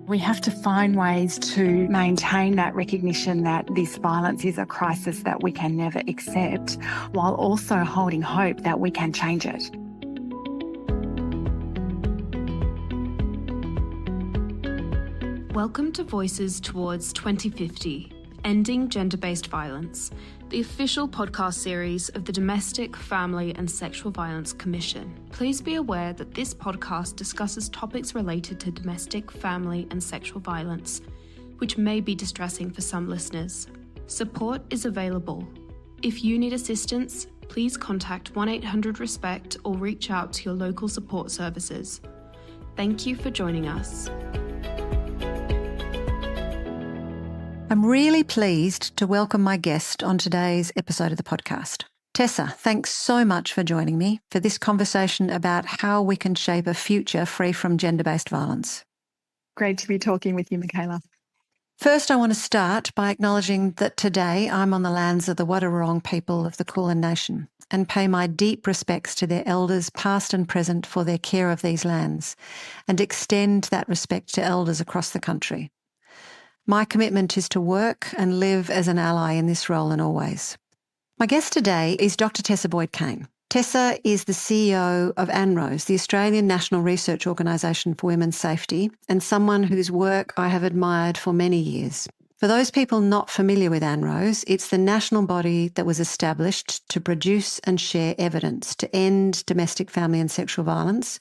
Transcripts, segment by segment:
We have to find ways to maintain that recognition that this violence is a crisis that we can never accept, while also holding hope that we can change it. Welcome to Voices Towards 2050, Ending Gender-Based Violence, the official podcast series of the Domestic, Family and Sexual Violence Commission. Please be aware that this podcast discusses topics related to domestic, family and sexual violence, which may be distressing for some listeners. Support is available. If you need assistance, please contact 1-800-RESPECT or reach out to your local support services. Thank you for joining us. I'm really pleased to welcome my guest on today's episode of the podcast. Tessa, thanks so much for joining me for this conversation about how we can shape a future free from gender-based violence. Great to be talking with you, Micaela. First, I want to start by acknowledging that today I'm on the lands of the Wadawurrung people of the Kulin Nation and pay my deep respects to their elders, past and present, for their care of these lands, and extend that respect to elders across the country. My commitment is to work and live as an ally in this role and always. My guest today is Dr. Tessa Boyd-Caine. Tessa is the CEO of ANROWS, the Australian National Research Organisation for Women's Safety, and someone whose work I have admired for many years. For those people not familiar with ANROWS, it's the national body that was established to produce and share evidence to end domestic, family and sexual violence,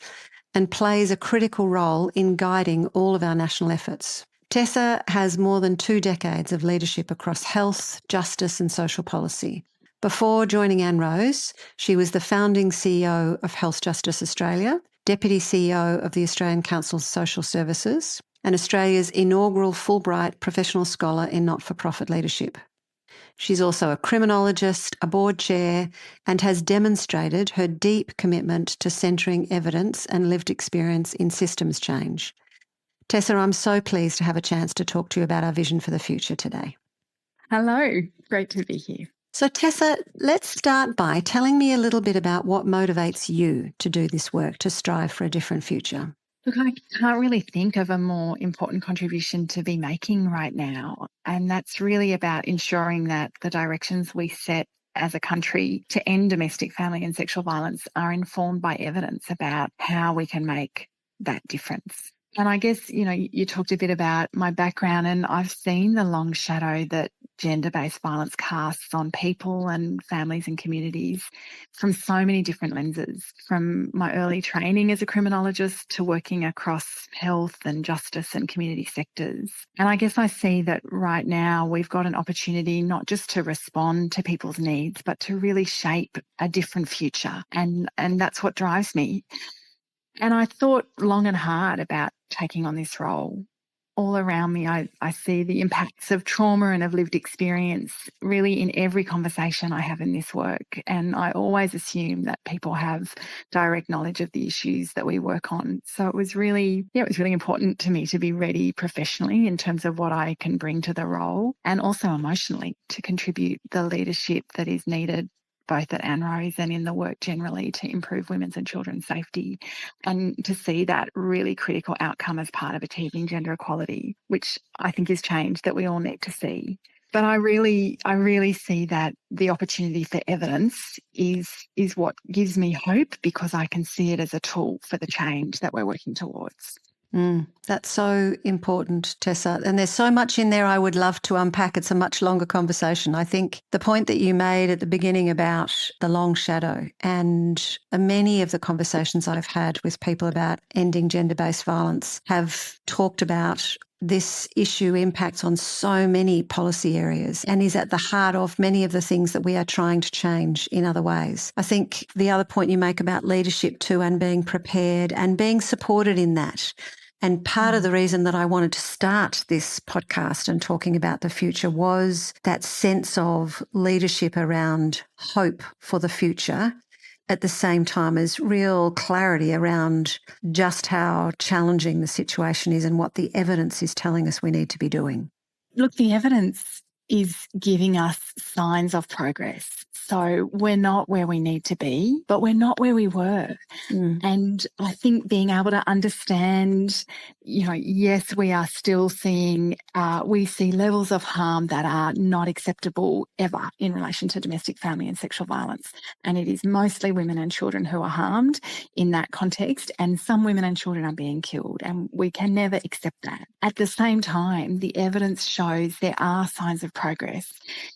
and plays a critical role in guiding all of our national efforts. Tessa has more than 2 decades of leadership across health, justice and social policy. Before joining ANROWS, she was the founding CEO of Health Justice Australia, Deputy CEO of the Australian Council of Social Services, and Australia's inaugural Fulbright Professional Scholar in Not-for-Profit Leadership. She's also a criminologist, a board chair, and has demonstrated her deep commitment to centering evidence and lived experience in systems change. Tessa, I'm so pleased to have a chance to talk to you about our vision for the future today. Hello, great to be here. So Tessa, let's start by telling me a little bit about what motivates you to do this work, to strive for a different future. Look, I can't really think of a more important contribution to be making right now, and that's really about ensuring that the directions we set as a country to end domestic, family and sexual violence are informed by evidence about how we can make that difference. And I guess, you talked a bit about my background, and I've seen the long shadow that gender-based violence casts on people and families and communities from so many different lenses, from my early training as a criminologist to working across health and justice and community sectors. And I guess I see that right now we've got an opportunity not just to respond to people's needs, but to really shape a different future. And that's what drives me. And I thought long and hard about taking on this role. All around me, I see the impacts of trauma and of lived experience really in every conversation I have in this work. And I always assume that people have direct knowledge of the issues that we work on. So it was really important to me to be ready professionally in terms of what I can bring to the role, and also emotionally to contribute the leadership that is needed both at ANROWS and in the work generally to improve women's and children's safety, and to see that really critical outcome as part of achieving gender equality, which I think is change that we all need to see. But I really see that the opportunity for evidence is what gives me hope, because I can see it as a tool for the change that we're working towards. That's so important, Tessa. And there's so much in there I would love to unpack. It's a much longer conversation. I think the point that you made at the beginning about the long shadow, and many of the conversations I've had with people about ending gender-based violence have talked about this issue impacts on so many policy areas and is at the heart of many of the things that we are trying to change in other ways. I think the other point you make about leadership too, and being prepared and being supported in that. And part of the reason that I wanted to start this podcast and talking about the future was that sense of leadership around hope for the future, at the same time as real clarity around just how challenging the situation is and what the evidence is telling us we need to be doing. Look, the evidence is giving us signs of progress. So we're not where we need to be, but we're not where we were. And I think being able to understand yes, we are still seeing, we see levels of harm that are not acceptable ever in relation to domestic, family and sexual violence. And it is mostly women and children who are harmed in that context, and some women and children are being killed, and we can never accept that. At the same time, the evidence shows there are signs of progress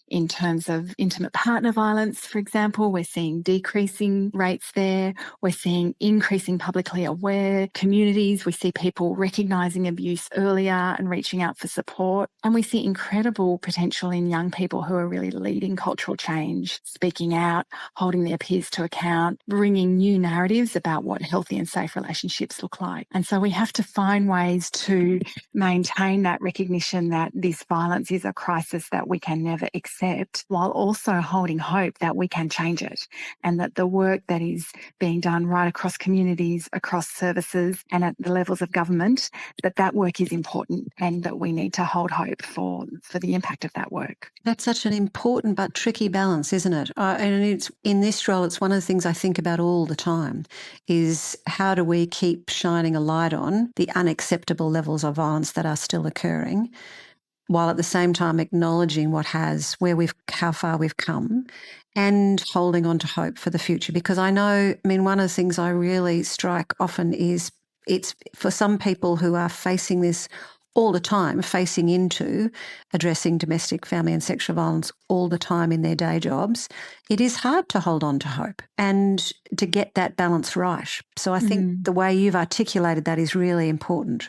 in terms of intimate partner violence, for example. We're seeing decreasing rates there. We're seeing increasing publicly aware communities. We see people recognising abuse earlier and reaching out for support. And we see incredible potential in young people who are really leading cultural change, speaking out, holding their peers to account, bringing new narratives about what healthy and safe relationships look like. And so we have to find ways to maintain that recognition that this violence is a crisis that we can never accept, while also holding hope that we can change it, and that the work that is being done right across communities, across services and at the levels of government, that work is important, and that we need to hold hope for the impact of that work. That's such an important but tricky balance, isn't it? And it's in this role, it's one of the things I think about all the time, is how do we keep shining a light on the unacceptable levels of violence that are still occurring, while at the same time acknowledging how far we've come, and holding on to hope for the future. Because one of the things I really strike often is it's for some people who are facing this all the time, facing into addressing domestic, family and sexual violence all the time in their day jobs, it is hard to hold on to hope and to get that balance right. So I think the way you've articulated that is really important.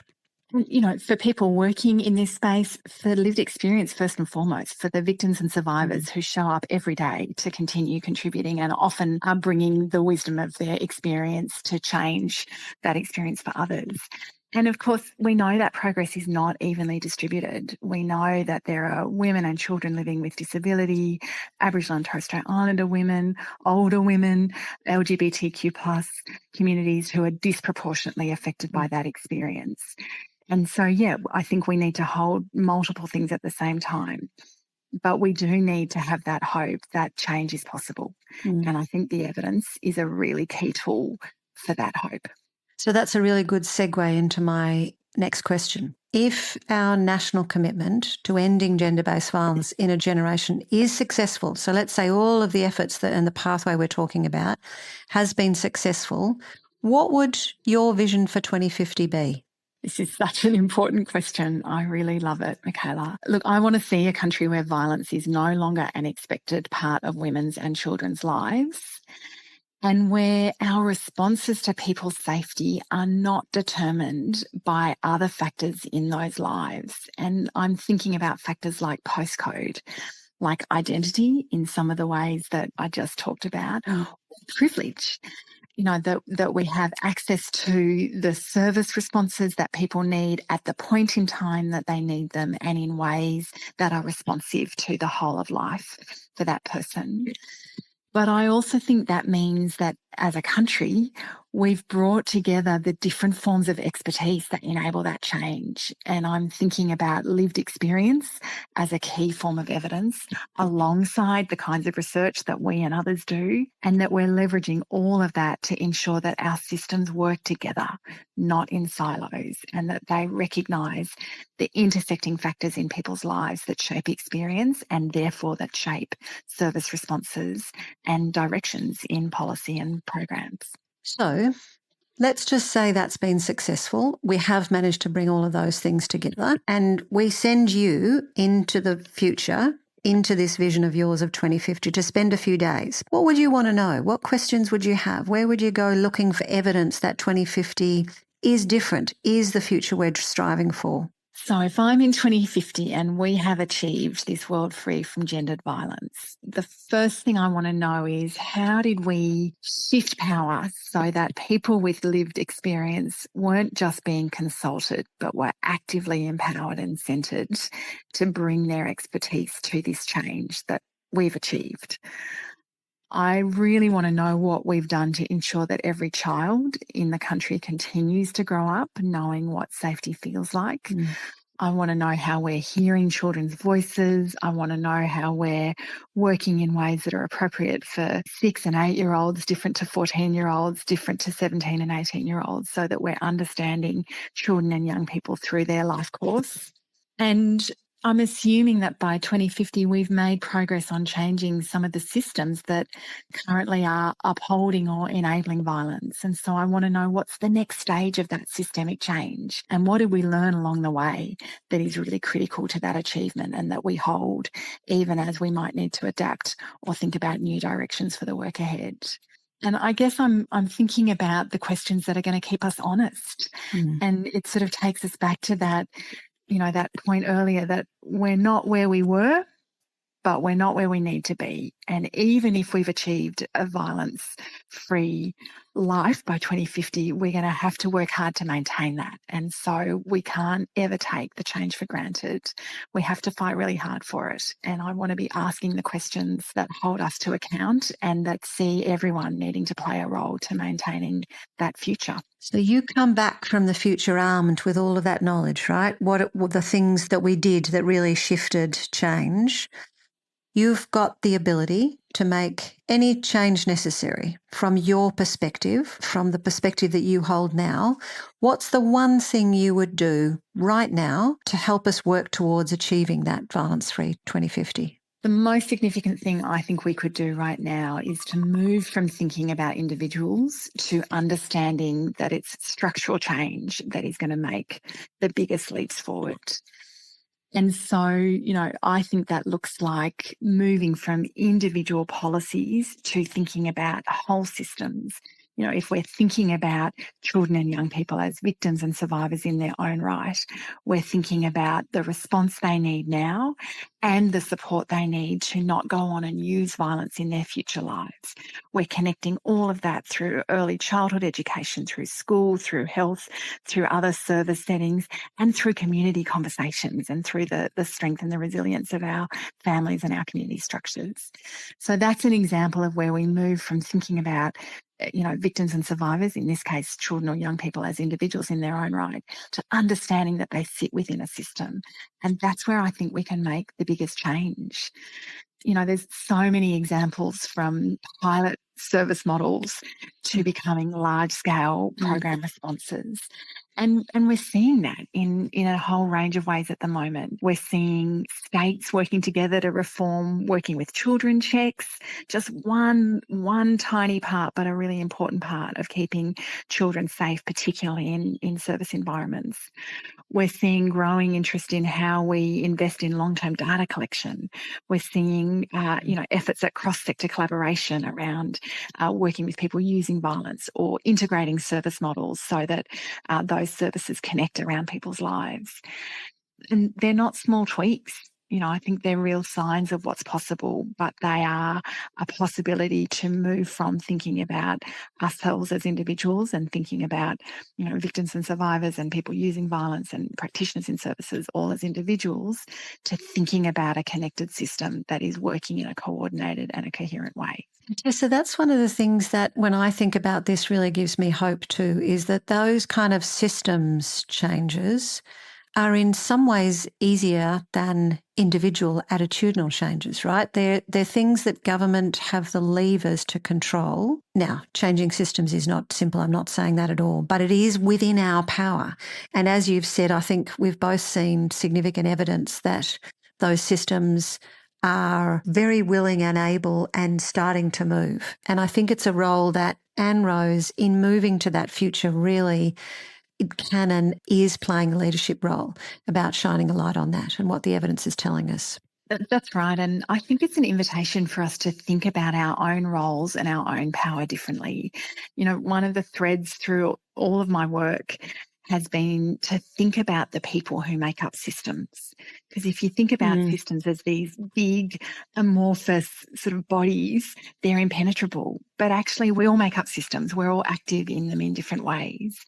For people working in this space, for lived experience first and foremost, for the victims and survivors who show up every day to continue contributing and often are bringing the wisdom of their experience to change that experience for others. And of course, we know that progress is not evenly distributed. We know that there are women and children living with disability, Aboriginal and Torres Strait Islander women, older women, LGBTQ+ communities who are disproportionately affected by that experience. And so, I think we need to hold multiple things at the same time. But we do need to have that hope that change is possible. And I think the evidence is a really key tool for that hope. So that's a really good segue into my next question. If our national commitment to ending gender-based violence in a generation is successful, so let's say all of the efforts and the pathway we're talking about has been successful, what would your vision for 2050 be? This is such an important question. I really love it, Micaela. Look, I want to see a country where violence is no longer an expected part of women's and children's lives, and where our responses to people's safety are not determined by other factors in those lives. And I'm thinking about factors like postcode, like identity in some of the ways that I just talked about, privilege. That we have access to the service responses that people need at the point in time that they need them, and in ways that are responsive to the whole of life for that person. But I also think that means that as a country, we've brought together the different forms of expertise that enable that change. And I'm thinking about lived experience as a key form of evidence, alongside the kinds of research that we and others do, and that we're leveraging all of that to ensure that our systems work together, not in silos, and that they recognise the intersecting factors in people's lives that shape experience, and therefore that shape service responses and directions in policy and programs. So let's just say that's been successful. We have managed to bring all of those things together, and we send you into the future, into this vision of yours of 2050 to spend a few days. What would you want to know? What questions would you have? Where would you go looking for evidence that 2050 is different, is the future we're striving for? So if I'm in 2050 and we have achieved this world free from gendered violence, the first thing I want to know is, how did we shift power so that people with lived experience weren't just being consulted, but were actively empowered and centred to bring their expertise to this change that we've achieved? I really want to know what we've done to ensure that every child in the country continues to grow up knowing what safety feels like. I want to know how we're hearing children's voices. I want to know how we're working in ways that are appropriate for 6 and 8-year-olds, different to 14-year-olds, different to 17 and 18-year-olds, so that we're understanding children and young people through their life course. And I'm assuming that by 2050, we've made progress on changing some of the systems that currently are upholding or enabling violence. And so I want to know what's the next stage of that systemic change, and what did we learn along the way that is really critical to that achievement and that we hold, even as we might need to adapt or think about new directions for the work ahead. And I guess I'm thinking about the questions that are going to keep us honest. And it sort of takes us back to that, that point earlier, that we're not where we were, but we're not where we need to be. And even if we've achieved a violence-free life by 2050, we're going to have to work hard to maintain that. And so we can't ever take the change for granted. We have to fight really hard for it. And I want to be asking the questions that hold us to account and that see everyone needing to play a role to maintaining that future. So you come back from the future armed with all of that knowledge, right? What were the things that we did that really shifted change? You've got the ability to make any change necessary from your perspective, from the perspective that you hold now. What's the one thing you would do right now to help us work towards achieving that violence-free 2050? The most significant thing I think we could do right now is to move from thinking about individuals to understanding that it's structural change that is going to make the biggest leaps forward. And so, I think that looks like moving from individual policies to thinking about whole systems. If we're thinking about children and young people as victims and survivors in their own right, we're thinking about the response they need now and the support they need to not go on and use violence in their future lives. We're connecting all of that through early childhood education, through school, through health, through other service settings, and through community conversations, and through the strength and the resilience of our families and our community structures. So that's an example of where we move from thinking about victims and survivors, in this case, children or young people as individuals in their own right, to understanding that they sit within a system. And that's where I think we can make the biggest change. There's so many examples from pilot service models to becoming large-scale program responses. And we're seeing that in a whole range of ways at the moment. We're seeing states working together to reform working with children checks, just one tiny part, but a really important part of keeping children safe, particularly in service environments. We're seeing growing interest in how we invest in long-term data collection. We're seeing, efforts at cross-sector collaboration around working with people using violence or integrating service models so that those services connect around people's lives. And they're not small tweaks. I think they're real signs of what's possible, but they are a possibility to move from thinking about ourselves as individuals and thinking about, victims and survivors and people using violence and practitioners in services all as individuals, to thinking about a connected system that is working in a coordinated and a coherent way. Tessa, that's one of the things that when I think about this really gives me hope too, is that those kind of systems changes are in some ways easier than individual attitudinal changes, right? They're things that government have the levers to control. Now, changing systems is not simple. I'm not saying that at all, but it is within our power. And as you've said, I think we've both seen significant evidence that those systems are very willing and able and starting to move. And I think it's a role that ANROWS, in moving to that future, really it can and is playing a leadership role about shining a light on that and what the evidence is telling us. That's right. And I think it's an invitation for us to think about our own roles and our own power differently. One of the threads through all of my work has been to think about the people who make up systems. Because if you think about systems as these big, amorphous sort of bodies, they're impenetrable. But actually, we all make up systems. We're all active in them in different ways.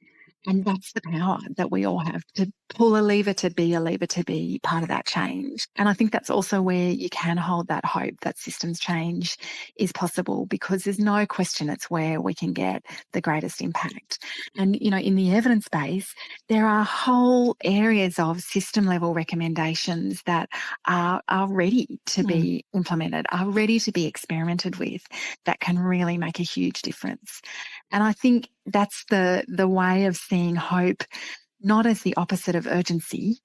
And that's the power that we all have to pull a lever, to be a lever, to be part of that change. And I think that's also where you can hold that hope that systems change is possible, because there's no question it's where we can get the greatest impact. And, in the evidence base, there are whole areas of system level recommendations that are ready to be implemented, are ready to be experimented with, that can really make a huge difference. And I think that's the way of seeing hope, not as the opposite of urgency.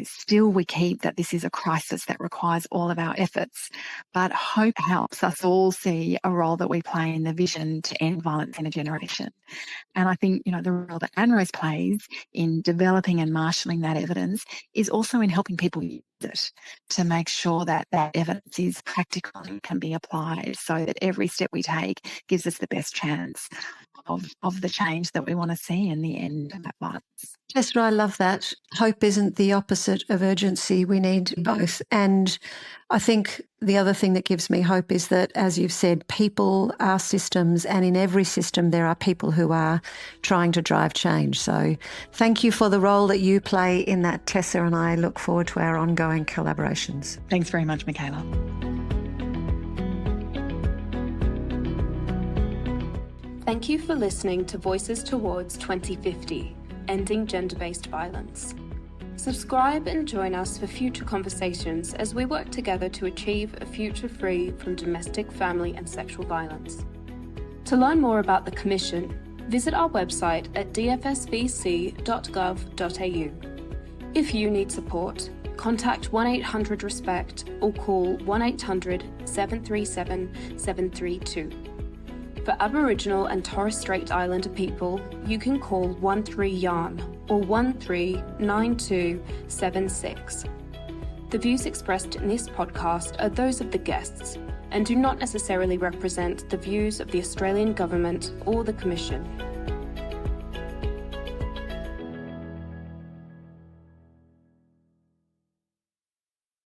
Still we keep that this is a crisis that requires all of our efforts, but hope helps us all see a role that we play in the vision to end violence in a generation. And I think, the role that ANROWS plays in developing and marshalling that evidence is also in helping people use it to make sure that that evidence is practical and can be applied, so that every step we take gives us the best chance of the change that we want to see in the end of that violence. Tessa, I love that. Hope isn't the opposite of urgency. We need both. And I think the other thing that gives me hope is that, as you've said, people are systems, and in every system there are people who are trying to drive change. So thank you for the role that you play in that, Tessa, and I look forward to our ongoing collaborations. Thanks very much, Micaela. Thank you for listening to Voices Towards 2050, Ending Gender-Based Violence. Subscribe and join us for future conversations as we work together to achieve a future free from domestic, family and sexual violence. To learn more about the Commission, visit our website at dfsvc.gov.au. If you need support, contact 1800-RESPECT or call 1800-737-732. For Aboriginal and Torres Strait Islander people, you can call 13-YARN or 139276. The views expressed in this podcast are those of the guests and do not necessarily represent the views of the Australian Government or the Commission.